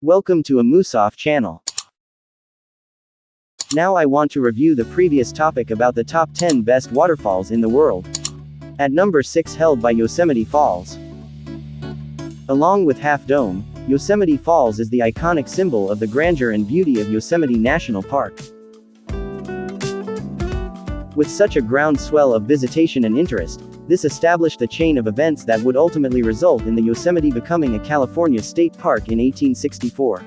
Welcome to a Musoff channel. Now I want to review the previous topic about the top 10 best waterfalls in the world. At number 6, held by Yosemite Falls. Along with Half Dome, Yosemite Falls is the iconic symbol of the grandeur and beauty of Yosemite National Park. With such a groundswell of visitation and interest, this established the chain of events that would ultimately result in the Yosemite becoming a California state park in 1864.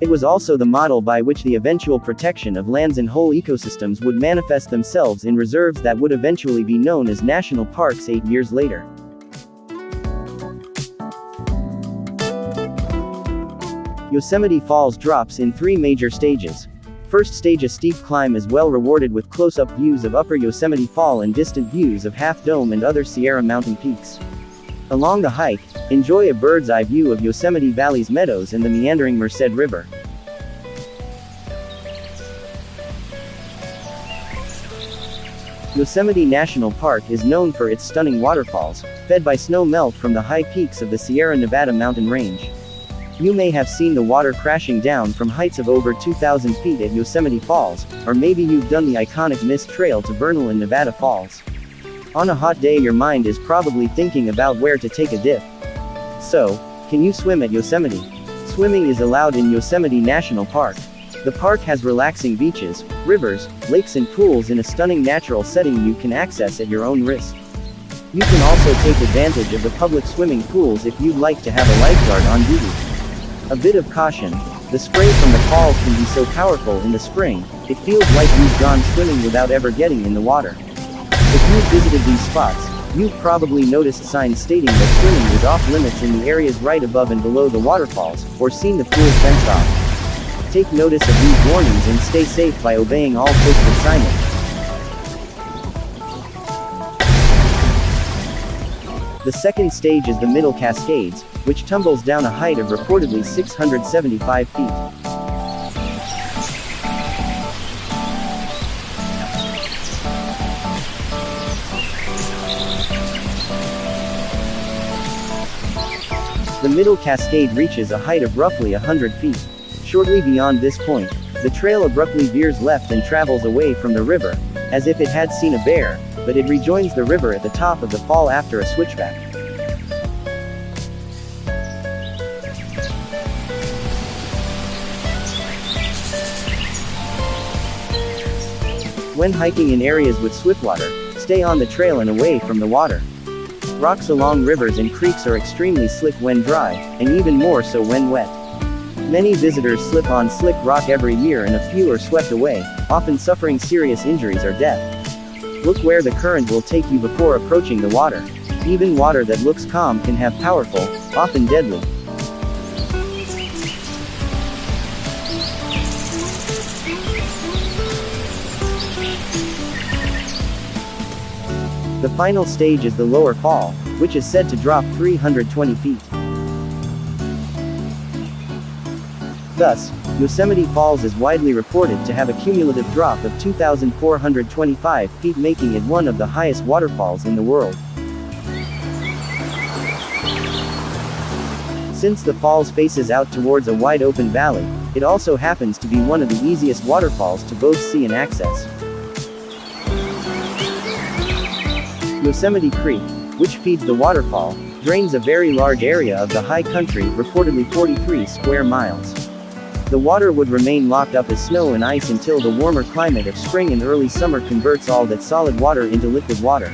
It was also the model by which the eventual protection of lands and whole ecosystems would manifest themselves in reserves that would eventually be known as national parks 8 years later. Yosemite Falls drops in 3 major stages. First stage, a steep climb, is well rewarded with close-up views of Upper Yosemite Fall and distant views of Half Dome and other Sierra Mountain peaks. Along the hike, enjoy a bird's-eye view of Yosemite Valley's meadows and the meandering Merced River. Yosemite National Park is known for its stunning waterfalls, fed by snow melt from the high peaks of the Sierra Nevada mountain range. You may have seen the water crashing down from heights of over 2,000 feet at Yosemite Falls, or maybe you've done the iconic Mist Trail to Vernal and Nevada Falls. On a hot day, your mind is probably thinking about where to take a dip. So, can you swim at Yosemite? Swimming is allowed in Yosemite National Park. The park has relaxing beaches, rivers, lakes and pools in a stunning natural setting you can access at your own risk. You can also take advantage of the public swimming pools if you'd like to have a lifeguard on duty. A bit of caution: the spray from the falls can be so powerful in the spring, it feels like you've gone swimming without ever getting in the water. If you've visited these spots, you've probably noticed signs stating that swimming is off limits in the areas right above and below the waterfalls, or seen the pools fenced off. Take notice of these warnings and stay safe by obeying all posted signage. The second stage is the Middle Cascades, which tumbles down a height of reportedly 675 feet. The Middle Cascade reaches a height of roughly 100 feet. Shortly beyond this point, the trail abruptly veers left and travels away from the river, as if it had seen a bear, but it rejoins the river at the top of the fall after a switchback. When hiking in areas with swiftwater, stay on the trail and away from the water. Rocks along rivers and creeks are extremely slick when dry, and even more so when wet. Many visitors slip on slick rock every year and a few are swept away, often suffering serious injuries or death. Look where the current will take you before approaching the water. Even water that looks calm can have powerful, often deadly. The final stage is the lower fall, which is said to drop 320 feet. Thus, Yosemite Falls is widely reported to have a cumulative drop of 2,425 feet, making it one of the highest waterfalls in the world. Since the falls faces out towards a wide open valley, it also happens to be one of the easiest waterfalls to both see and access. Yosemite Creek, which feeds the waterfall, drains a very large area of the high country, reportedly 43 square miles. The water would remain locked up as snow and ice until the warmer climate of spring and early summer converts all that solid water into liquid water.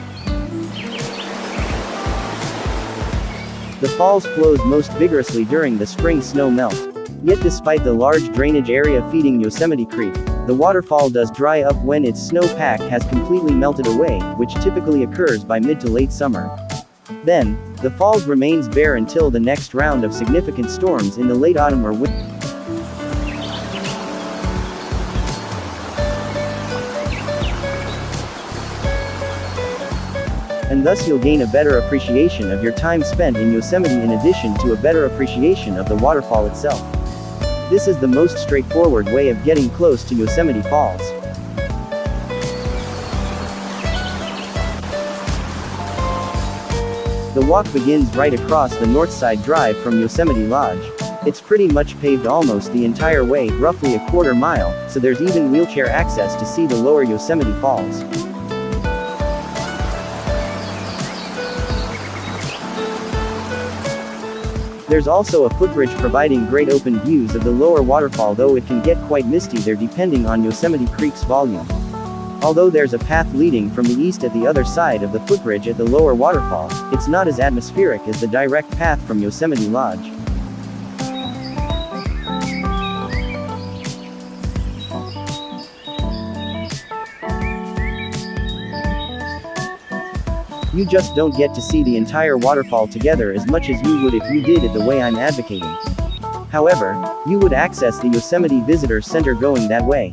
The falls flows most vigorously during the spring snow melt. Yet despite the large drainage area feeding Yosemite Creek, the waterfall does dry up when its snowpack has completely melted away, which typically occurs by mid to late summer. Then, the falls remains bare until the next round of significant storms in the late autumn or winter. And thus you'll gain a better appreciation of your time spent in Yosemite in addition to a better appreciation of the waterfall itself. This is the most straightforward way of getting close to Yosemite Falls. The walk begins right across the north side drive from Yosemite Lodge. It's pretty much paved almost the entire way, roughly a quarter mile, so there's even wheelchair access to see the lower Yosemite Falls. There's also a footbridge providing great open views of the lower waterfall, though it can get quite misty there depending on Yosemite Creek's volume. Although there's a path leading from the east at the other side of the footbridge at the lower waterfall, it's not as atmospheric as the direct path from Yosemite Lodge. You just don't get to see the entire waterfall together as much as you would if you did it the way I'm advocating. However, you would access the Yosemite Visitor Center going that way.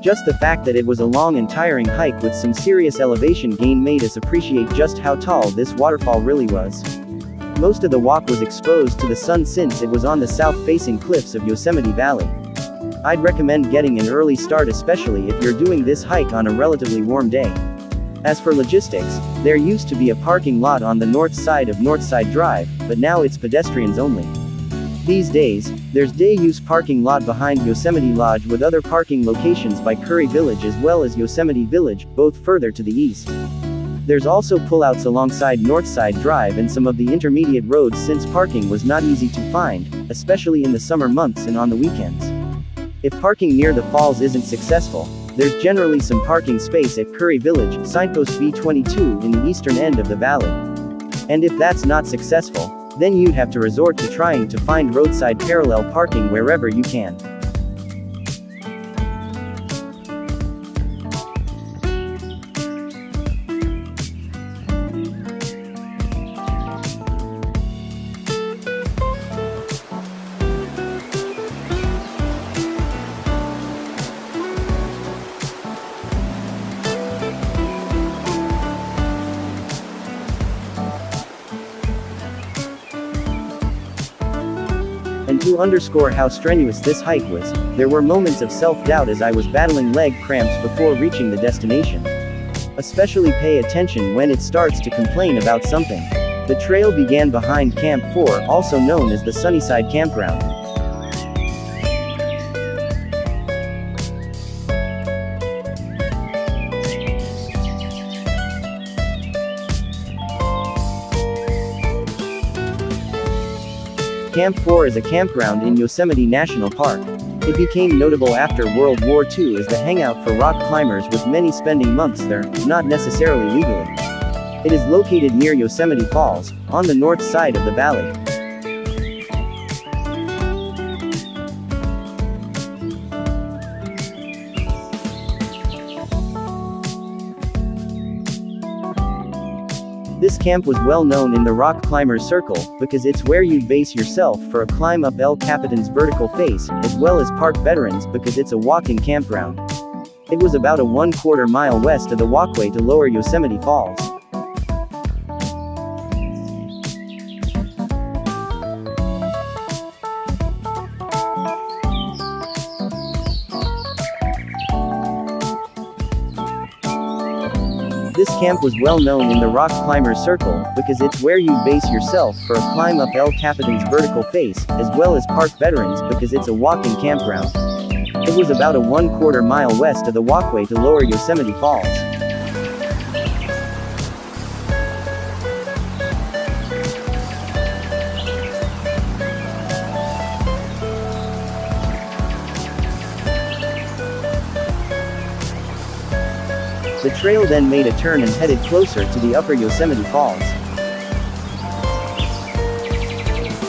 Just the fact that it was a long and tiring hike with some serious elevation gain made us appreciate just how tall this waterfall really was. Most of the walk was exposed to the sun since it was on the south-facing cliffs of Yosemite Valley. I'd recommend getting an early start, especially if you're doing this hike on a relatively warm day. As for logistics, there used to be a parking lot on the north side of Northside Drive, but now it's pedestrians only. These days, there's day-use parking lot behind Yosemite Lodge with other parking locations by Curry Village as well as Yosemite Village, both further to the east. There's also pullouts alongside Northside Drive and some of the intermediate roads since parking was not easy to find, especially in the summer months and on the weekends. If parking near the falls isn't successful, there's generally some parking space at Curry Village, signpost B22 in the eastern end of the valley. And if that's not successful, then you'd have to resort to trying to find roadside parallel parking wherever you can. And to underscore how strenuous this hike was, there were moments of self-doubt as I was battling leg cramps before reaching the destination. Especially pay attention when it starts to complain about something. The trail began behind Camp 4, also known as the Sunnyside Campground. Camp 4 is a campground in Yosemite National Park. It became notable after World War II as the hangout for rock climbers, with many spending months there, not necessarily legally. It is located near Yosemite Falls, on the north side of the valley. This camp was well known in the rock climbers circle, because it's where you'd base yourself for a climb up El Capitan's vertical face, as well as park veterans because it's a walk-in campground. It was about a 1/4 mile west of the walkway to lower Yosemite Falls. This camp was well known in the rock climbers circle, because it's where you base yourself for a climb up El Capitan's vertical face, as well as park veterans because it's a walk-in campground. It was about a 1/4 mile west of the walkway to lower Yosemite Falls. The trail then made a turn and headed closer to the upper Yosemite Falls.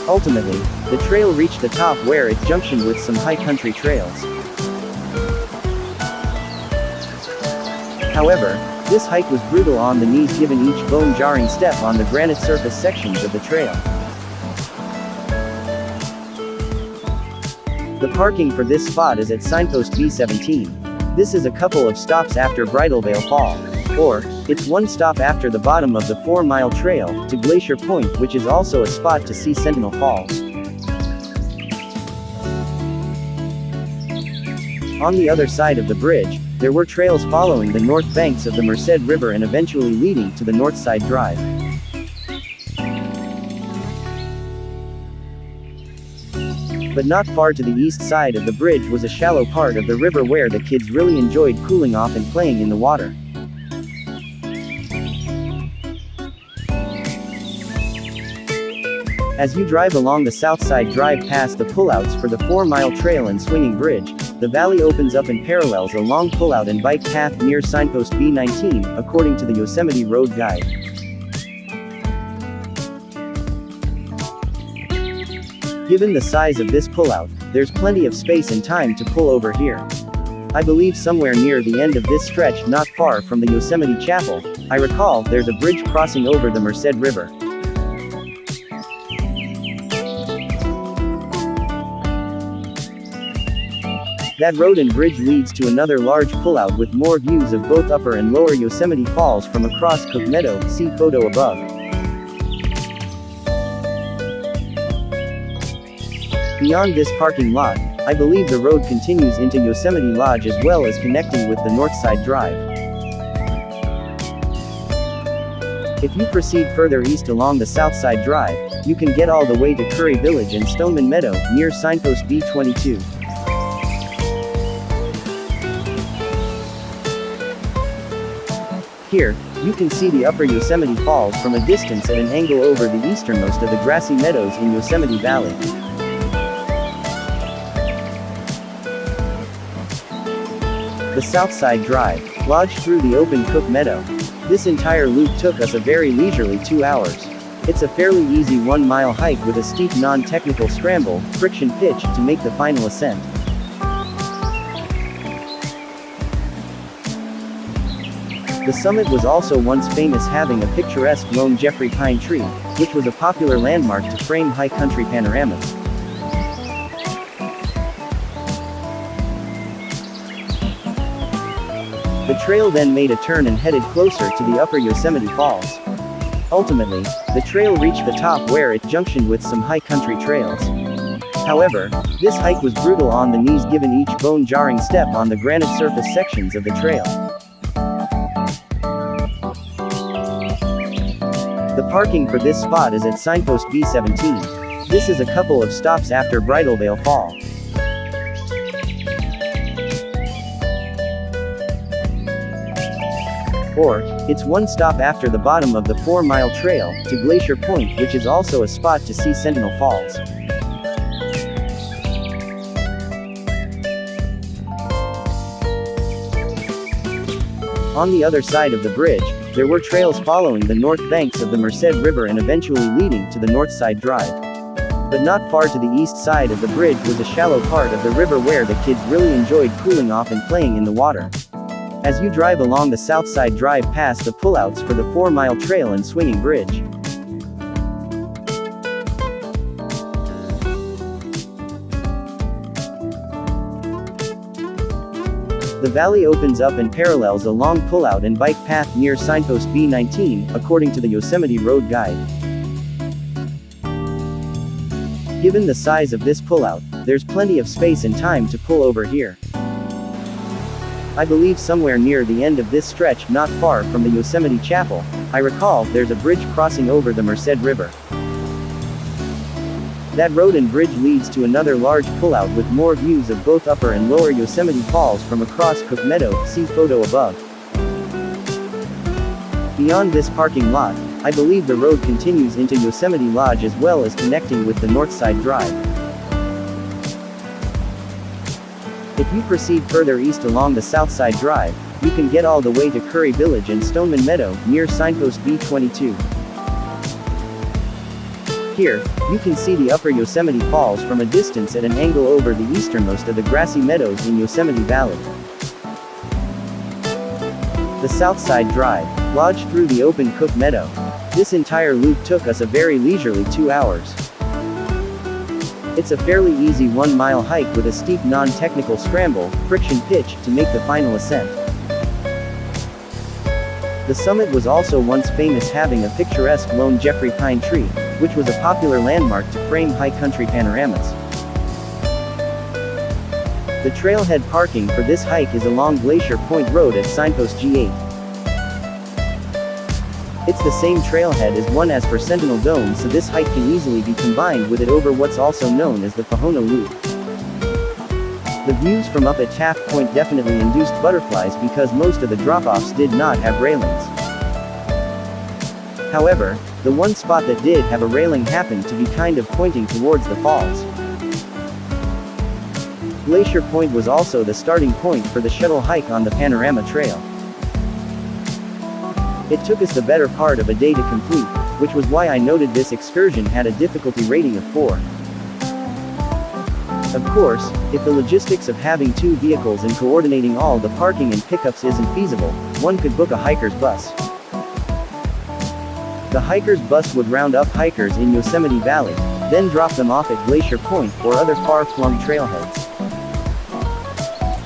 Ultimately, the trail reached the top where it junctioned with some high country trails. However, this hike was brutal on the knees given each bone-jarring step on the granite surface sections of the trail. The parking for this spot is at signpost B17. This is a couple of stops after Bridalveil Fall. Or, it's one stop after the bottom of the 4-mile trail, to Glacier Point, which is also a spot to see Sentinel Falls. On the other side of the bridge, there were trails following the north banks of the Merced River and eventually leading to the North Side Drive. But not far to the east side of the bridge was a shallow part of the river where the kids really enjoyed cooling off and playing in the water. As you drive along the South Side Drive past the pullouts for the 4-mile trail and swinging bridge, the valley opens up and parallels a long pullout and bike path near signpost B19, according to the Yosemite Road Guide. Given the size of this pullout, there's plenty of space and time to pull over here. I believe somewhere near the end of this stretch not far from the Yosemite Chapel, I recall there's a bridge crossing over the Merced River. That road and bridge leads to another large pullout with more views of both upper and lower Yosemite Falls from across Cook Meadow, see photo above. Beyond this parking lot, I believe the road continues into Yosemite Lodge as well as connecting with the North Side Drive. If you proceed further east along the South Side Drive, you can get all the way to Curry Village and Stoneman Meadow, near signpost B22. Here, you can see the upper Yosemite Falls from a distance at an angle over the easternmost of the grassy meadows in Yosemite Valley. The South Side Drive lodged through the open Cook Meadow. This entire loop took us a very leisurely 2 hours. It's a fairly easy 1-mile hike with a steep non-technical scramble, friction pitch, to make the final ascent. The summit was also once famous having a picturesque lone Jeffrey pine tree, which was a popular landmark to frame high country panoramas. The trail then made a turn and headed closer to the upper Yosemite Falls. Ultimately, the trail reached the top where it junctioned with some high country trails. However, this hike was brutal on the knees given each bone-jarring step on the granite surface sections of the trail. The parking for this spot is at signpost B17. This is a couple of stops after Bridalveil Fall. Or, it's one stop after the bottom of the 4-mile trail, to Glacier Point, which is also a spot to see Sentinel Falls. On the other side of the bridge, there were trails following the north banks of the Merced River and eventually leading to the North Side Drive. But not far to the east side of the bridge was a shallow part of the river where the kids really enjoyed cooling off and playing in the water. As you drive along the South Side Drive past the pullouts for the 4-mile trail and swinging bridge. The valley opens up and parallels a long pullout and bike path near signpost B19, according to the Yosemite Road Guide. Given the size of this pullout, there's plenty of space and time to pull over here. I believe somewhere near the end of this stretch not far from the Yosemite Chapel, I recall there's a bridge crossing over the Merced River. That road and bridge leads to another large pullout with more views of both upper and lower Yosemite Falls from across Cook Meadow, see photo above. Beyond this parking lot, I believe the road continues into Yosemite Lodge as well as connecting with the North Side Drive. If you proceed further east along the South Side Drive, you can get all the way to Curry Village and Stoneman Meadow, near signpost B22. Here, you can see the Upper Yosemite Falls from a distance at an angle over the easternmost of the grassy meadows in Yosemite Valley. The Southside Drive, lodged through the open Cook Meadow. This entire loop took us a very leisurely 2 hours. It's a fairly easy 1-mile hike with a steep non-technical scramble, friction pitch, to make the final ascent. The summit was also once famous, having a picturesque lone Jeffrey pine tree, which was a popular landmark to frame high country panoramas. The trailhead parking for this hike is along Glacier Point Road at signpost G8. It's the same trailhead as one as for Sentinel Dome, so this hike can easily be combined with it over what's also known as the Pahona Loop. The views from up at Taft Point definitely induced butterflies because most of the drop-offs did not have railings. However, the one spot that did have a railing happened to be kind of pointing towards the falls. Glacier Point was also the starting point for the shuttle hike on the Panorama Trail. It took us the better part of a day to complete, which was why I noted this excursion had a difficulty rating of 4. Of course, if the logistics of having 2 vehicles and coordinating all the parking and pickups isn't feasible, one could book a hiker's bus. The hiker's bus would round up hikers in Yosemite Valley, then drop them off at Glacier Point or other far-flung trailheads.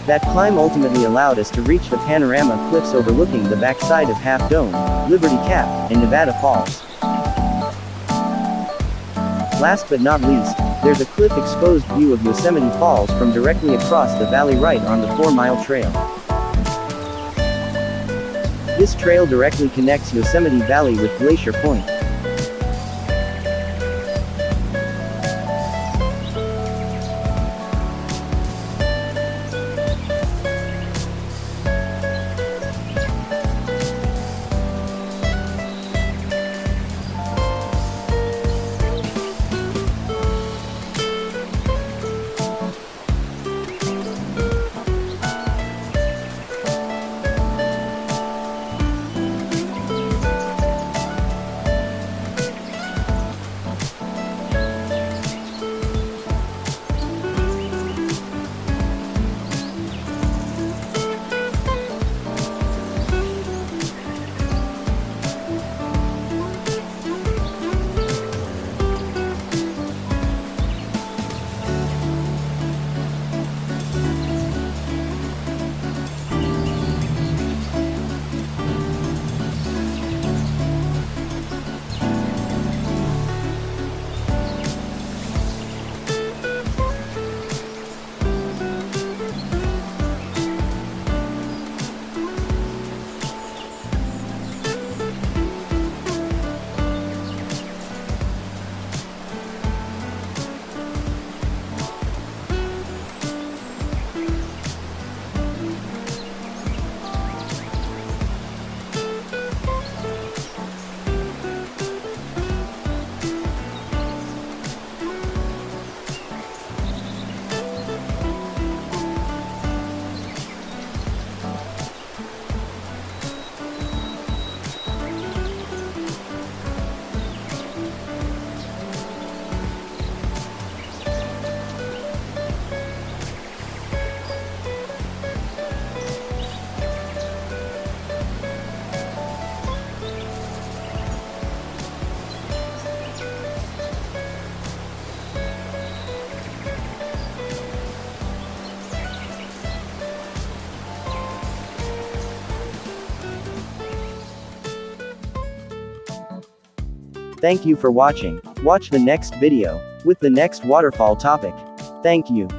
That climb ultimately allowed us to reach the panorama cliffs overlooking the backside of Half Dome, Liberty Cap, and Nevada Falls. Last but not least, there's a cliff-exposed view of Yosemite Falls from directly across the valley right on the 4-mile trail. This trail directly connects Yosemite Valley with Glacier Point. Thank you for watching. Watch the next video, with the next waterfall topic. Thank you.